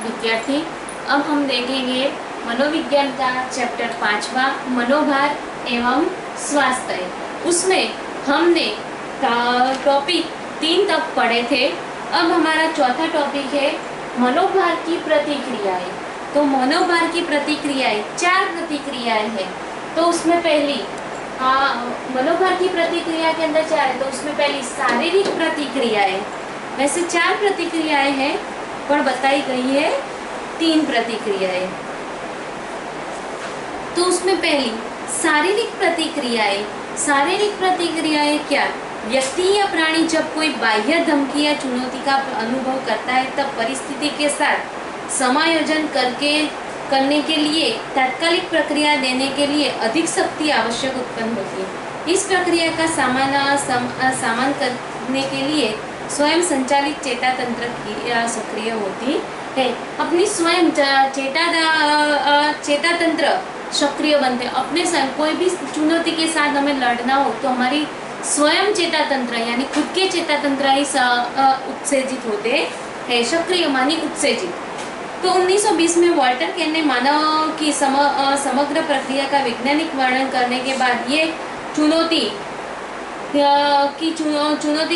विद्यार्थी, अब हम देखेंगे मनोविज्ञान का चैप्टर 5वां मनोभार एवं स्वास्थ्य। उसमें हमने टॉपिक 3 तक पढ़े थे। अब हमारा चौथा टॉपिक है मनोभार की प्रतिक्रियाएं। तो मनोभार की प्रतिक्रियाएं 4 प्रतिक्रियाएं हैं। तो उसमें पहली मनोभार की प्रतिक्रिया के अंदर 4 है, तो उसमें पहली शारीरिक प्रतिक्रियाएं। वैसे 4 प्रतिक्रियाएं हैं पर बताई गई है 3 प्रतिक्रियाएं। तो उसमें पहली शारीरिक प्रतिक्रियाएं। शारीरिक प्रतिक्रियाएं क्या? व्यक्ति या प्राणी जब कोई बाह्य धमकी या चुनौती का अनुभव करता है तब परिस्थिति के साथ समायोजन करने के लिए तात्कालिक प्रक्रिया देने के लिए अधिक शक्ति आवश्यक उत्पन्न होती है। इस प्रक्रिया का सामान करने के लिए स्वयं संचालित चेता तंत्र की सक्रिय होती है। अपनी स्वयं चेता तंत्र सक्रिय बनते हैं। अपने स्वयं कोई भी चुनौती के साथ हमें लड़ना हो तो हमारी स्वयं चेता तंत्र यानी खुद के चेता तंत्र ही उत्तेजित होते हैं, सक्रिय मानी उत्तेजित। तो 1920 में वॉल्टर केन ने मानव की समग्र प्रक्रिया का वैज्ञानिक वर्णन करने के बाद ये चुनौती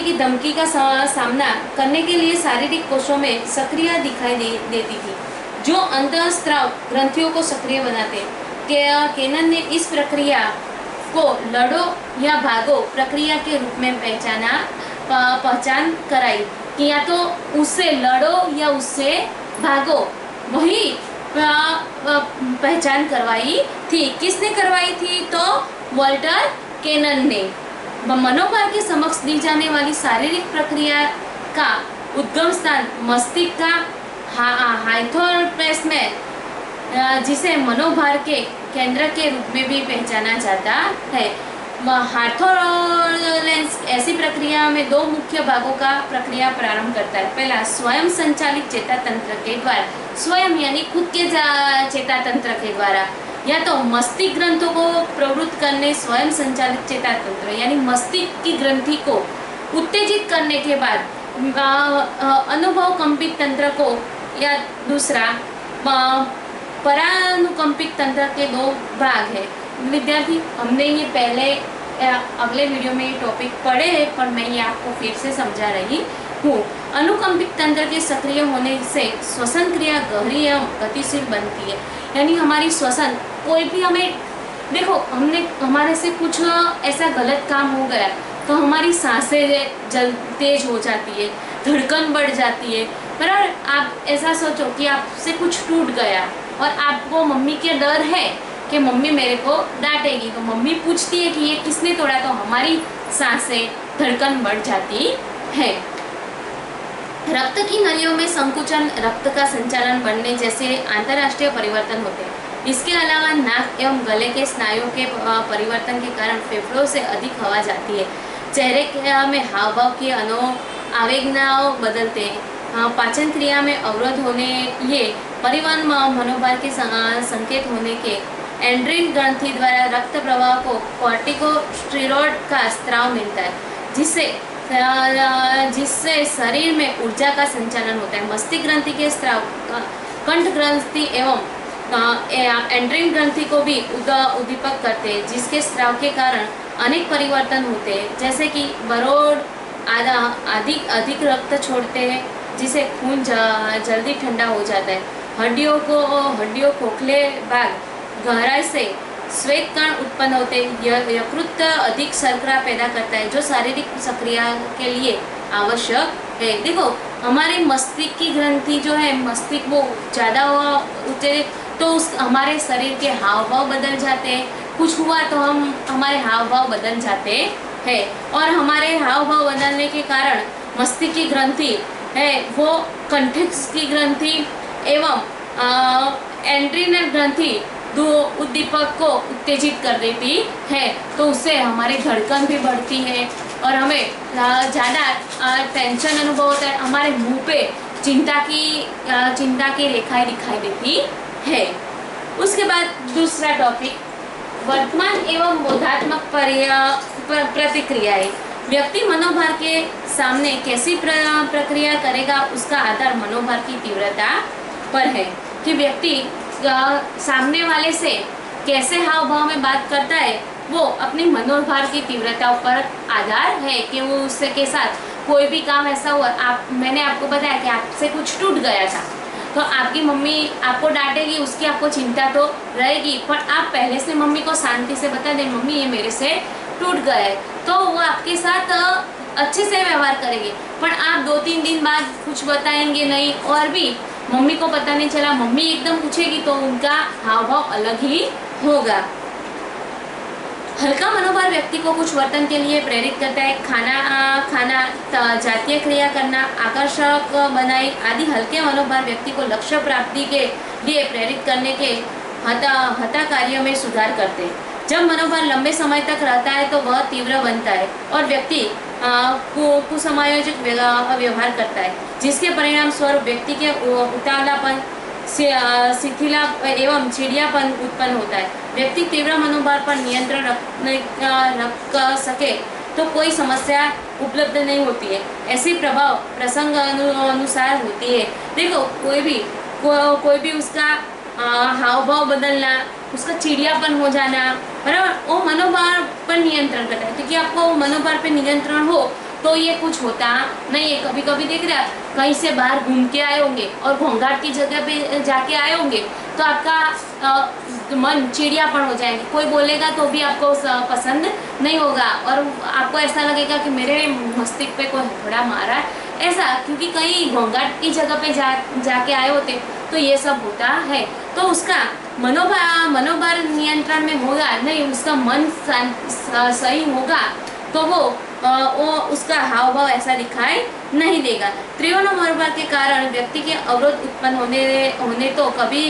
की धमकी का सामना करने के लिए शारीरिक कोशों में सक्रिय दिखाई देती थी जो अंतःस्राव ग्रंथियों को सक्रिय बनाते। केनन ने इस प्रक्रिया को लड़ो या भागो प्रक्रिया के रूप में पहचान कराई कि या तो उससे लड़ो या उससे भागो, वही पहचान करवाई थी। किसने करवाई थी? तो वॉल्टर केनन ने। मनोभार के समक्ष दी जाने वाली शारीरिक प्रक्रिया का उद्गम स्थान मस्तिष्क का हाइपोथैलेमस में, जिसे मनोभार के केंद्र के रूप में भी पहचाना जाता है। हाइपोथैलेमस ऐसी प्रक्रिया में 2 मुख्य भागों का प्रक्रिया प्रारंभ करता है। पहला स्वयं संचालित चेता तंत्र के द्वारा, स्वयं यानी खुद के चेता तंत्र के द्वारा, या तो मस्तिष्क ग्रंथों को प्रवृत्त करने स्वयं संचालित चेता तंत्र यानी मस्तिष्क की ग्रंथि को उत्तेजित करने के बाद अनुभव कंपित तंत्र को, या दूसरा परानुकंपित तंत्र के 2 भाग है। विद्यार्थी, हमने ये पहले अगले वीडियो में ये टॉपिक पढ़े हैं पर मैं ये आपको फिर से समझा रही हूँ। अनुकंपित तंत्र के सक्रिय होने से श्वसन क्रिया गहरी एवं गतिशील बनती है। यानी हमारी श्वसन, कोई भी हमें देखो, हमारे से कुछ ऐसा गलत काम हो गया तो हमारी सांसें तेज हो जाती है, धड़कन बढ़ जाती है। बराबर, आप ऐसा सोचो कि आपसे कुछ टूट गया और आपको मम्मी के डर है कि मम्मी मेरे को डांटेगी, तो मम्मी पूछती है कि ये किसने तोड़ा, तो हमारी सांसें धड़कन बढ़ जाती है। रक्त की नलियों में संकुचन, रक्त का संचालन बढ़ने जैसे अंतरराष्ट्रीय परिवर्तन होते हैं। इसके अलावा नाक एवं गले के स्नायुओं के परिवर्तन के कारण फेफड़ों से अधिक हवा जाती है। चेहरे में हाव भाव के आवेगनाओं बदलते हैं। पाचन क्रिया में अवरोध होने, ये परिवहन मनोभार के संकेत होने के एंड्रिन ग्रंथि द्वारा रक्त प्रवाह को कॉर्टिकोस्टेरॉइड का स्राव मिलता है, जिससे शरीर में ऊर्जा का संचालन होता है। मस्तिष्क ग्रंथि के स्राव कंठ ग्रंथि एवं एंड्रिन ग्रंथि को भी उद्दीपक करते हैं, जिसके स्राव के कारण अनेक परिवर्तन होते हैं, जैसे कि बरोड अधिक रक्त छोड़ते हैं, जिसे खून जल्दी ठंडा हो जाता है। हड्डियों खोखले भाग गहराई से श्वेत कण उत्पन्न होते हैं। यकृत अधिक शर्करा पैदा करता है जो शारीरिक सक्रिया के लिए आवश्यक है। देखो, हमारे मस्तिष्क की ग्रंथि जो है, मस्तिष्क वो ज़्यादा उत्तेजित तो हमारे शरीर के हाव भाव बदल जाते हैं। कुछ हुआ तो हमारे हाव भाव बदल जाते हैं, और हमारे हाव भाव बदलने के कारण मस्तिष्क की ग्रंथि है वो कंठस्थ की ग्रंथि एवं एंड्रिनल ग्रंथि 2 उद्दीपक को उत्तेजित कर देती है, तो उससे हमारी धड़कन भी बढ़ती है और हमें ज़्यादा टेंशन अनुभव होता है। हमारे मुंह पे चिंता की रेखाएं दिखाई देती है। उसके बाद दूसरा टॉपिक वर्तमान एवं बोधात्मक प्रतिक्रियाएं। व्यक्ति मनोभार के सामने कैसी प्रक्रिया करेगा उसका आधार मनोभार की तीव्रता पर है कि व्यक्ति सामने वाले से कैसे हाव भाव में बात करता है, वो अपनी मनोभार की तीव्रता पर आधार है कि वो उससे के साथ कोई भी काम ऐसा हुआ, मैंने आपको बताया कि आपसे कुछ टूट गया था, तो आपकी मम्मी आपको डांटेगी, उसकी आपको चिंता तो रहेगी, पर आप पहले से मम्मी को शांति से बता दें, मम्मी ये मेरे से टूट गया है, तो वो आपके साथ अच्छे से व्यवहार करेंगे। पर आप 2-3 दिन बाद कुछ बताएंगे नहीं और भी मम्मी को पता नहीं चला, मम्मी एकदम पूछेगी, तो उनका हाव भाव अलग ही होगा। हल्का मनोभार व्यक्ति को कुछ वर्तन के लिए प्रेरित करता है। खाना, जातीय क्रिया करना, आकर्षक बनाई आदि हल्के मनोभार व्यक्ति को लक्ष्य प्राप्ति के लिए प्रेरित करने के हता कार्यों में सुधार करते हैं। जब मनोभार लंबे समय तक रहता है तो वह तीव्र बनता है और व्यक्ति कुसमायोजित व्यवहार करता है, जिसके परिणाम स्वरूप व्यक्ति के उतावलापन, शिथिला एवं चिड़ियापन उत्पन्न होता है। व्यक्ति तीव्र मनोभार पर नियंत्रण रख सके तो कोई समस्या उपलब्ध नहीं होती है। ऐसी प्रभाव प्रसंग अनुसार होती है। देखो कोई भी उसका हाव भाव बदलना, उसका चिड़ियापन हो जाना, बराबर, वो मनोभार पर नियंत्रण करता है, क्योंकि आपको मनोभार पर नियंत्रण हो तो ये कुछ होता नहीं है। कभी कभी देख रहे कहीं से बाहर घूम के आए होंगे और घोंघाट की जगह पे जाके आए होंगे तो आपका मन चिड़ियापन हो जाएंगे, कोई बोलेगा तो भी आपको पसंद नहीं होगा और आपको ऐसा लगेगा कि मेरे मस्तिष्क पे कोई थोड़ा मारा ऐसा, क्योंकि कहीं घोंघाट की जगह पे जाके आए होते तो ये सब होता है। तो उसका मनोभार नियंत्रण में होगा नहीं, उसका मन सही होगा तो वो उसका हाव भाव ऐसा दिखाई नहीं देगा। तीव्र मनोभार के कारण व्यक्ति के अवरोध उत्पन्न होने तो कभी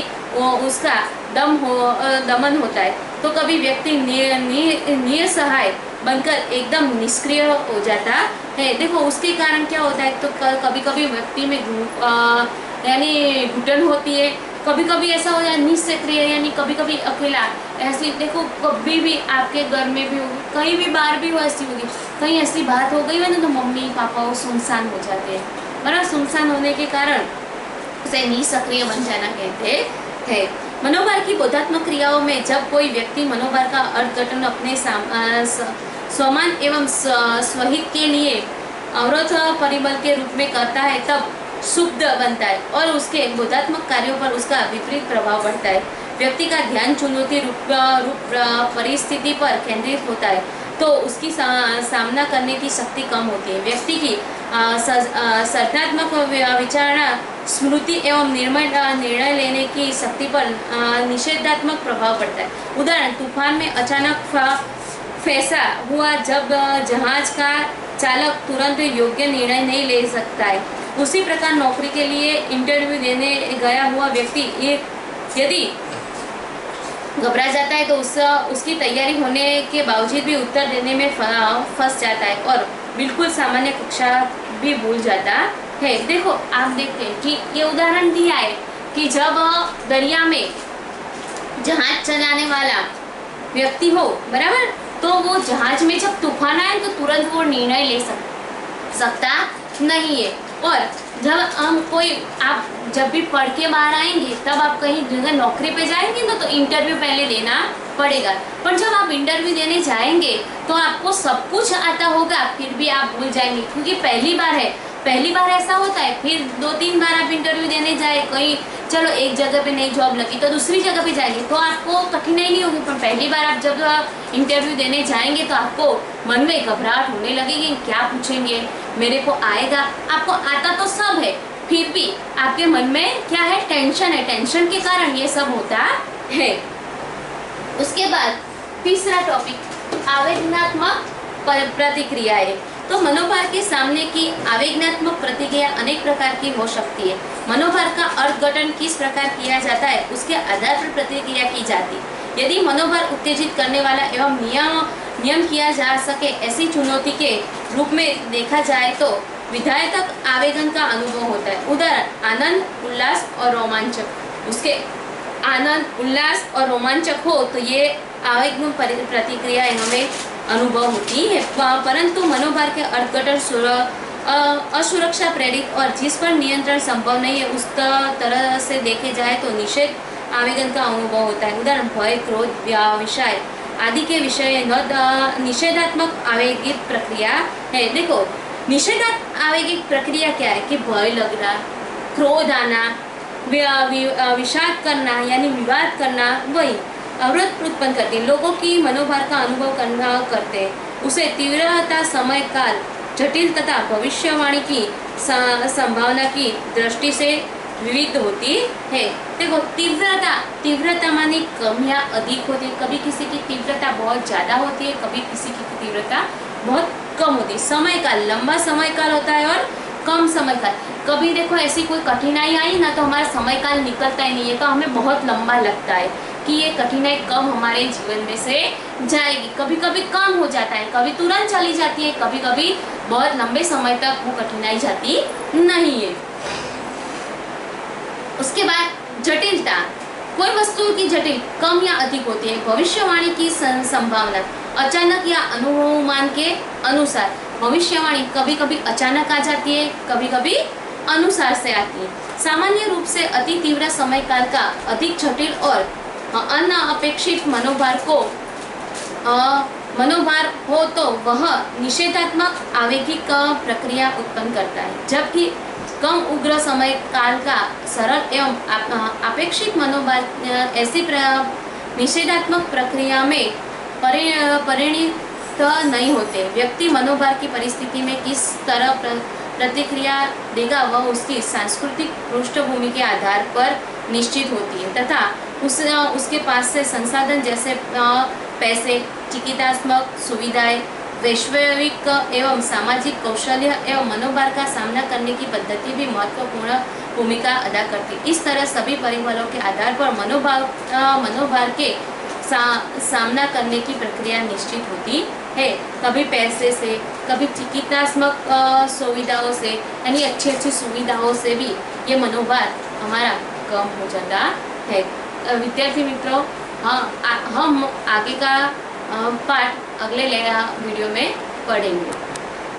उसका दमन होता है, तो कभी व्यक्ति निसहाय बनकर एकदम निष्क्रिय हो जाता है। देखो उसके कारण क्या होता है, तो कभी कभी व्यक्ति में यानी घुटन होती है, कभी कभी ऐसा हो जाए निष्क्रिय, यानी कभी कभी अकेला। ऐसी देखो कभी भी आपके घर में भी होगी, कहीं भी बाहर भी हो ऐसी होगी, कहीं ऐसी बात हो गई है ना तो मम्मी पापा वो सुनसान हो जाते हैं, बराबर। सुनसान होने के कारण उसे निष्क्रिय बन जाना कहते हैं। मनोभार की बोधात्मक क्रियाओं में जब कोई व्यक्ति मनोभार का अर्थघटन अपने स्वमान एवं स्वहित के लिए अवरोध परिबल के रूप में करता है तब शुद्ध बनता है और उसके बोधात्मक कार्यों पर उसका विपरीत प्रभाव पड़ता है। व्यक्ति का ध्यान चुनौती रूप परिस्थिति पर केंद्रित होता है तो उसकी सामना करने की शक्ति कम होती है। व्यक्ति की सृजनात्मक विचारणा, स्मृति एवं निर्णय लेने की शक्ति पर निषेधात्मक प्रभाव पड़ता है। उदाहरण, तूफान में अचानक फैसा हुआ जब जहाज का चालक तुरंत योग्य निर्णय नहीं ले सकता है। उसी प्रकार नौकरी के लिए इंटरव्यू देने गया हुआ व्यक्ति यदि घबरा जाता है तो उसकी तैयारी होने के बावजूद भी उत्तर देने में फंस जाता है और बिल्कुल सामान्य कक्षा भी भूल जाता है। देखो आप देखते हैं कि ये उदाहरण दिया है कि जब दरिया में जहाज चलाने वाला व्यक्ति हो, बराबर, तो वो जहाज में जब तूफान आए तो तुरंत वो निर्णय ले सकता नहीं है। और जब आप जब भी पढ़ के बाहर आएंगे तब आप कहीं जगह नौकरी पे जाएंगे ना तो इंटरव्यू पहले देना पड़ेगा, पर जब आप इंटरव्यू देने जाएंगे तो आपको सब कुछ आता होगा फिर भी आप भूल जाएंगे, क्योंकि पहली बार ऐसा होता है। फिर 2-3 बार आप इंटरव्यू देने जाए, कहीं चलो एक जगह पे नई जॉब लगी तो दूसरी जगह पे जाएंगे तो आपको कठिनाई नहीं होगी, पर पहली बार आप जब इंटरव्यू देने जाएंगे तो आपको मन में घबराहट होने लगेगी, क्या पूछेंगे, मेरे को आएगा। आपको आता तो सब है फिर भी आपके मन में क्या है, टेंशन है, टेंशन के कारण ये सब होता है। उसके बाद तीसरा टॉपिक आवेदनात्मक प्रतिक्रियाएं। तो मनोभार के सामने की आवेदनात्मक प्रतिक्रिया अनेक प्रकार की हो सकती है। मनोभार का अर्थघटन किस प्रकार किया जाता है उसके आधार पर प्रतिक्रिया की जाती है। यदि मनोभार उत्तेजित करने वाला एवं नियम किया जा सके ऐसी चुनौती के रूप में देखा जाए तो विधायक आवेदन का अनुभव होता है। उदाहरण, आनंद, उल्लास और रोमांचक। उसके आनंद, उल्लास और रोमांचक हो तो ये आवेग प्रतिक्रिया हमें अनुभव होती है। परंतु मनोभार के अर्थघटन असुरक्षा प्रेरित और जिस पर नियंत्रण संभव नहीं है, उस तरह से देखे जाए तो निषेध आवेगन का अनुभव होता है। उदाहरण भय, क्रोध, विषय आदि के विषय निषेधात्मक आवेगिक प्रक्रिया है। देखो, निषेधात्मक आवेगिक प्रक्रिया क्या है कि भय लगना, क्रोध आना, विषाद करना यानी विवाद करना, वही अवरोध उत्पन्न करती है, लोगों की मनोभार का अनुभव करते हैं। उसे तीव्रता, समय काल, जटिल तथा भविष्यवाणी की संभावना की दृष्टि से विविध होती है। देखो, तीव्रता मानी कम या अधिक होती है। कभी किसी की तीव्रता बहुत ज़्यादा होती है, कभी किसी की तीव्रता बहुत कम होती है। समय काल, लंबा समय काल होता है और कम समय काल। कभी देखो ऐसी कोई कठिनाई आई ना तो हमारा समय काल निकलता ही नहीं है, तो हमें बहुत लंबा लगता है कि ये कठिनाई कब हमारे जीवन में से जाएगी। कभी कभी कम हो जाता है, कभी तुरंत चली जाती है, कभी कभी बहुत लंबे समय तक वो कठिनाई जाती नहीं है। उसके बाद जटिलता, कोई वस्तु की जटिल कम या अधिक होती है। भविष्यवाणी की संभावना, अचानक या अनुमान के अनुसार। भविष्यवाणी कभी कभी अचानक आ जाती है, कभी कभी अनुसार से आती है। सामान्य रूप से अति तीव्र समय काल का अधिक जटिल और अनअपेक्षित मनोभार हो तो वह निषेधात्मक आवेगिक प्रक्रिया उत्पन्न करता है, जबकि कम उग्र समय काल का सरल एवं अपेक्षित मनोभार ऐसी निषेधात्मक प्रक्रिया में परिणित नहीं होते। व्यक्ति मनोभार की परिस्थिति में किस तरह प्रतिक्रिया देगा वह उसकी सांस्कृतिक पृष्ठभूमि के आधार पर निश्चित होती है तथा उसके पास से संसाधन जैसे पैसे, चिकित्सात्मक सुविधाएं, वैश्विक एवं सामाजिक कौशल्य एवं मनोभार का सामना करने की पद्धति भी महत्वपूर्ण भूमिका अदा करती है। इस तरह सभी परिबलों के आधार पर मनोभार के सामना करने की प्रक्रिया निश्चित होती है। कभी पैसे से, कभी चिकित्सात्मक सुविधाओं से, यानी अच्छी अच्छी सुविधाओं से भी ये मनोभार हमारा कम हो जाता है। विद्यार्थी मित्रों, हम आगे का पाठ अगले वीडियो में पढ़ेंगे।